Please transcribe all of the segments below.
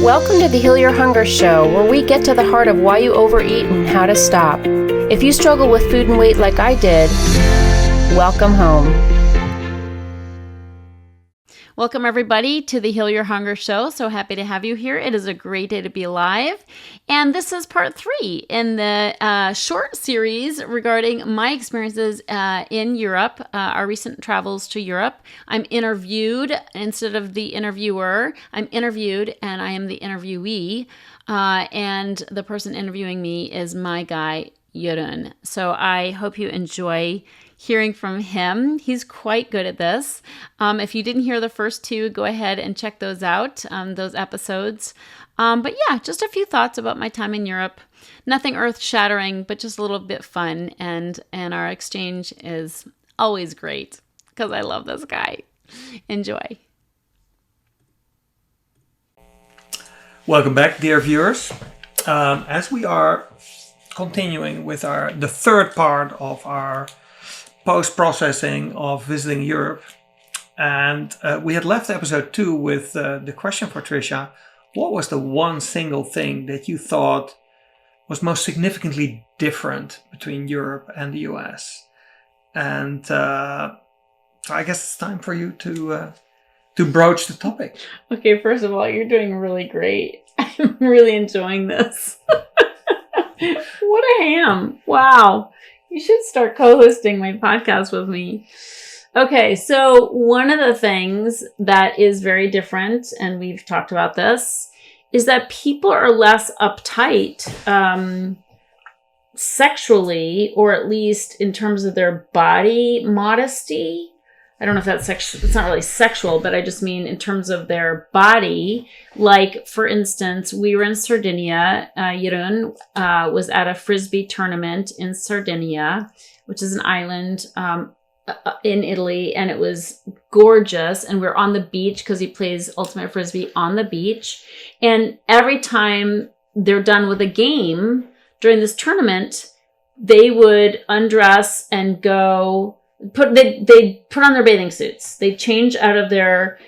Welcome to the Heal Your Hunger Show, where we get to the heart of why you overeat and how to stop. If you struggle with food and weight like I did, welcome home. Welcome, everybody, to the Heal Your Hunger Show. So happy to have you here. It is a great day to be alive. And this is part 3 in the short series regarding my experiences in Europe, our recent travels to Europe. I'm interviewed instead of the interviewer. I'm interviewed, and I am the interviewee. And the person interviewing me is my guy, Jeroen. So I hope you enjoy hearing from him. He's quite good at this. If you didn't hear the first 2, go ahead and check those out, those episodes. But yeah, just a few thoughts about my time in Europe. Nothing earth-shattering, but just a little bit fun. And our exchange is always great because I love this guy. Enjoy. Welcome back, dear viewers. As we are continuing with the third part of our post-processing of visiting Europe, and we had left episode 2 with the question for Tricia: what was the one single thing that you thought was most significantly different between Europe and the US? And so I guess it's time for you to broach the topic. Okay, first of all, you're doing really great. I'm really enjoying this. What a ham. Wow. You should start co-hosting my podcast with me. Okay, so one of the things that is very different, and we've talked about this, is that people are less uptight sexually, or at least in terms of their body modesty. I don't know if that's sexual. It's not really sexual, but I just mean in terms of their body. Like, for instance, we were in Sardinia. Jeroen was at a Frisbee tournament in Sardinia, which is an island in Italy, and it was gorgeous. And we're on the beach because he plays Ultimate Frisbee on the beach. And every time they're done with a game during this tournament, they would undress and go... They put on their bathing suits. They change out of their,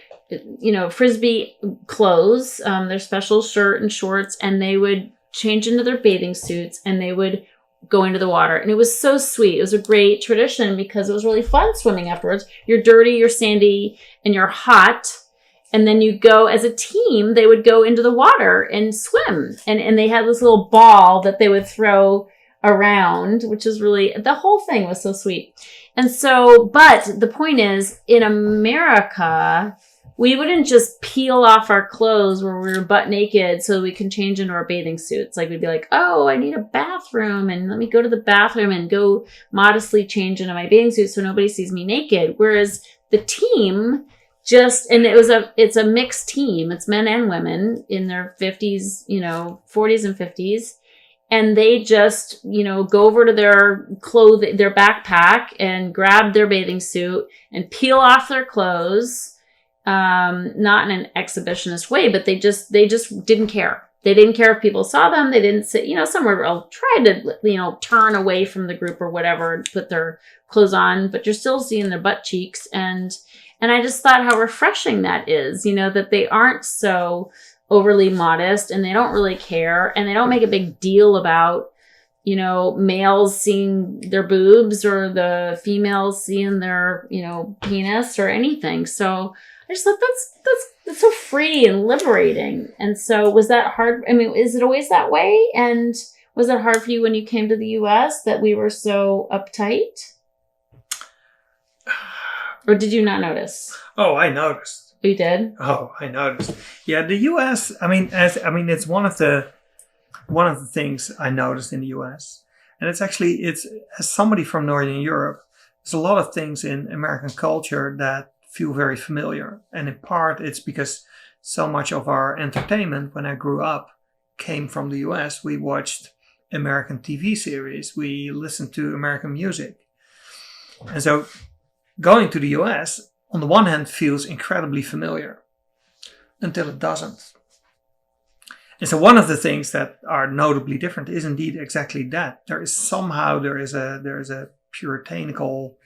Frisbee clothes, their special shirt and shorts, and they would change into their bathing suits and they would go into the water. And it was so sweet. It was a great tradition because it was really fun swimming afterwards. You're dirty, you're sandy, and you're hot. And then you go as a team, they would go into the water and swim. And they had this little ball that they would throw around, which is really, the whole thing was so sweet. And so, but the point is, in America, we wouldn't just peel off our clothes where we were butt naked so we can change into our bathing suits. Like, we'd be like, oh, I need a bathroom, and let me go to the bathroom and go modestly change into my bathing suit so nobody sees me naked. Whereas the team just, and it's a mixed team. It's men and women in their 50s, 40s and 50s. And they just, go over to their their backpack and grab their bathing suit and peel off their clothes. Not in an exhibitionist way, but they just didn't care. They didn't care if people saw them. They didn't sit, some were trying to, turn away from the group or whatever and put their clothes on, but you're still seeing their butt cheeks. And I just thought how refreshing that is, that they aren't so overly modest, and they don't really care, and they don't make a big deal about, males seeing their boobs or the females seeing their, penis or anything. So I just thought that's so free and liberating. And so was that hard? I mean, is it always that way? And was it hard for you when you came to the US that we were so uptight? Or did you not notice? Oh, I noticed. You did? Oh, I noticed. Yeah, the US, it's one of the things I noticed in the US. And it's as somebody from Northern Europe, there's a lot of things in American culture that feel very familiar. And in part, it's because so much of our entertainment when I grew up came from the US. We watched American TV series. We listened to American music. And so going to the US, on the one hand, feels incredibly familiar until it doesn't. And so one of the things that are notably different is indeed exactly that. There is a puritanical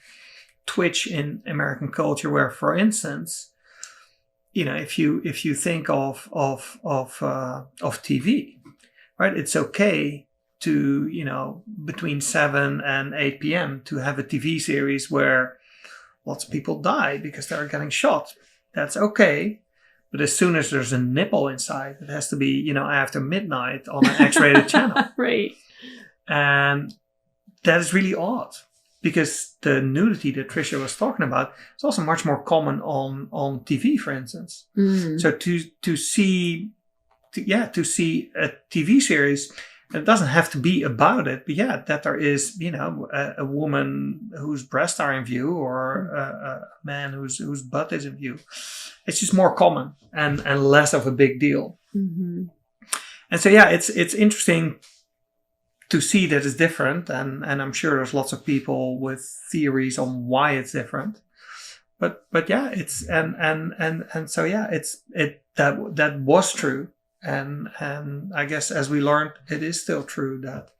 twitch in American culture where, for instance, if you think of TV, right? It's okay to, between 7 and 8 p.m. to have a TV series where lots of people die because they're getting shot. That's okay. But as soon as there's a nipple inside, it has to be, after midnight on an X-rated channel. Right. And that is really odd, because the nudity that Tricia was talking about is also much more common on TV, for instance. Mm. So to see a TV series, it doesn't have to be about it, but that there is, a woman whose breasts are in view, or a man whose butt is in view. It's just more common and less of a big deal. Mm-hmm. And so, it's interesting to see that it's different, and I'm sure there's lots of people with theories on why it's different. But it's that was true. And I guess, as we learned, it is still true that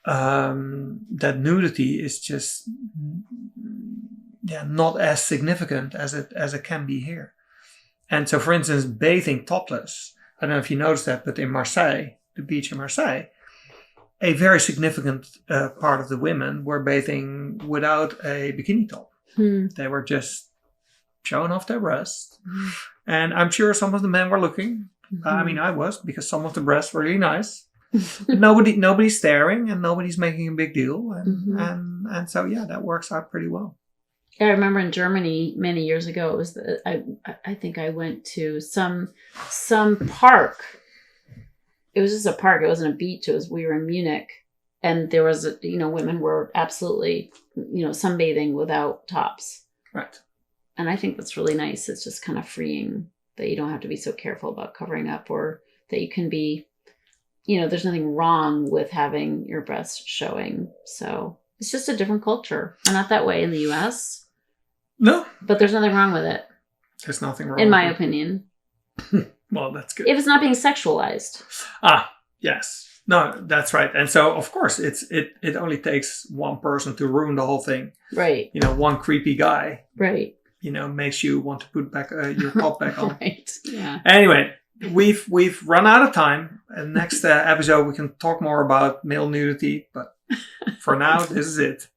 that nudity is just not as significant as it can be here. And so, for instance, bathing topless, I don't know if you noticed that, but in Marseille, the beach in Marseille, a very significant part of the women were bathing without a bikini top. They were just showing off their breasts. And I'm sure some of the men were looking. I mean, I was, because some of the breasts were really nice. But nobody's staring, and nobody's making a big deal. And so, that works out pretty well. I remember in Germany many years ago, it was I think I went to some park. It was just a park. It wasn't a beach. We were in Munich, and there was women were absolutely sunbathing without tops. Right. And I think that's really nice. It's just kind of freeing that you don't have to be so careful about covering up, or that you can be, there's nothing wrong with having your breasts showing. So it's just a different culture. We're not that way in the U.S. No. But there's nothing wrong with it. There's nothing wrong in my with it. opinion. Well, that's good. If it's not being sexualized. Yes. No, that's right. And so, of course, it only takes one person to ruin the whole thing. Right. One creepy guy. Right. Makes you want to put back your top back on. Right. Yeah. Anyway, we've run out of time. And next episode, we can talk more about male nudity. But for now, this is it.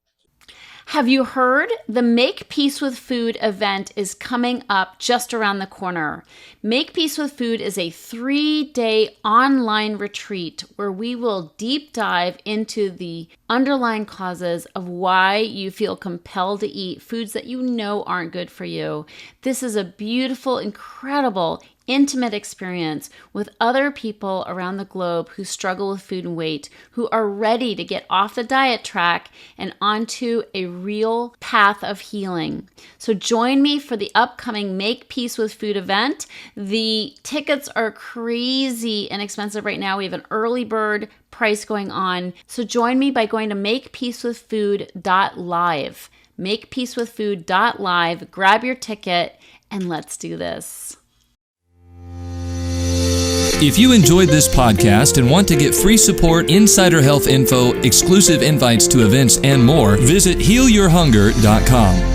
Have you heard? The Make Peace with Food event is coming up just around the corner. Make Peace with Food is a 3-day online retreat where we will deep dive into the underlying causes of why you feel compelled to eat foods that you know aren't good for you. This is a beautiful, incredible, intimate experience with other people around the globe who struggle with food and weight, who are ready to get off the diet track and onto a real path of healing. So join me for the upcoming Make Peace with Food event. The tickets are crazy inexpensive right now. We have an early bird price going on. So join me by going to makepeacewithfood.live. Makepeacewithfood.live. Grab your ticket and let's do this. If you enjoyed this podcast and want to get free support, insider health info, exclusive invites to events, and more, visit healyourhunger.com.